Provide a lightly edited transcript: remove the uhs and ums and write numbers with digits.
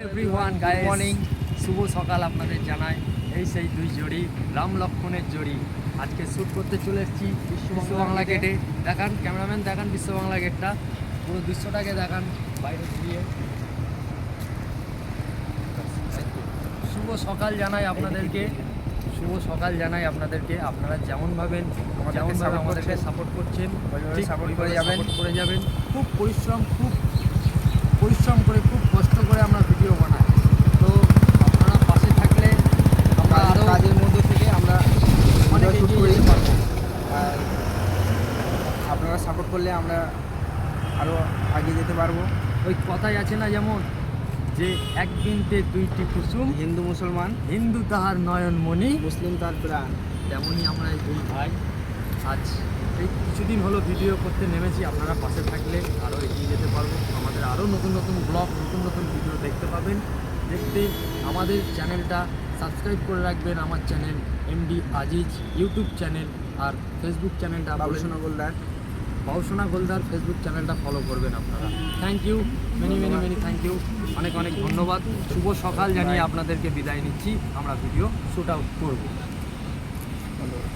Everyone guys, morning, শুভ সকাল আপনাদের জানাই। এই সেই দুই জড়ি, রাম লক্ষ্মণের জড়ি। আজকে শ্যুট করতে চলে এসেছি বিশ্ব বাংলা গেটে। দেখান ক্যামেরাম্যান, দেখান বিশ্ব বাংলা গেটটা, পুরো দৃশ্যটাকে দেখান বাইরে দিয়ে। শুভ সকাল জানাই আপনাদেরকে, শুভ সকাল জানাই আপনাদেরকে। আপনারা যেমনভাবে আমাদেরকে সাপোর্ট করছেন, ঠিক সাপোর্ট করে যাবেন। খুব পরিশ্রম করে, খুব কষ্ট করে আমরা ভিডিও বানাই। তো আপনারা পাশে থাকলে আমরা আরও কাজের মধ্যে থেকে আমরা অনেক এগিয়ে যেতে পারবো। আর আপনারা সাপোর্ট করলে আমরা আরও আগে যেতে পারবো। ওই কথাই আছে না, যেমন যে এক বিনতে দুইটি কুসুম, হিন্দু মুসলমান, হিন্দু তাহার নয়নমণি, মুসলিম তার প্রাণ। তেমনই আমরা এই দুই ভাই আজ এই কিছুদিন হলো ভিডিও করতে নেমেছি। আপনারা পাশে থাকলে আরও এগিয়ে যেতে পারবো। আমাদের আরও নতুন নতুন ব্লগ, নতুন ভিডিও দেখতে পাবেন। দেখতে আমাদের চ্যানেলটা সাবস্ক্রাইব করে রাখবেন। আমার channel MD Aziz YouTube channel, আর ফেসবুক চ্যানেলটা বাবুসোনা গোলদার, বাবুসোনা গোলদার ফেসবুক চ্যানেলটা ফলো করবেন আপনারা। Thank you, many thank you, অনেক ধন্যবাদ। শুভ সকাল জানিয়ে আপনাদেরকে বিদায় নিচ্ছি। আমরা ভিডিও শ্যুট আউট করবো। ধন্যবাদ।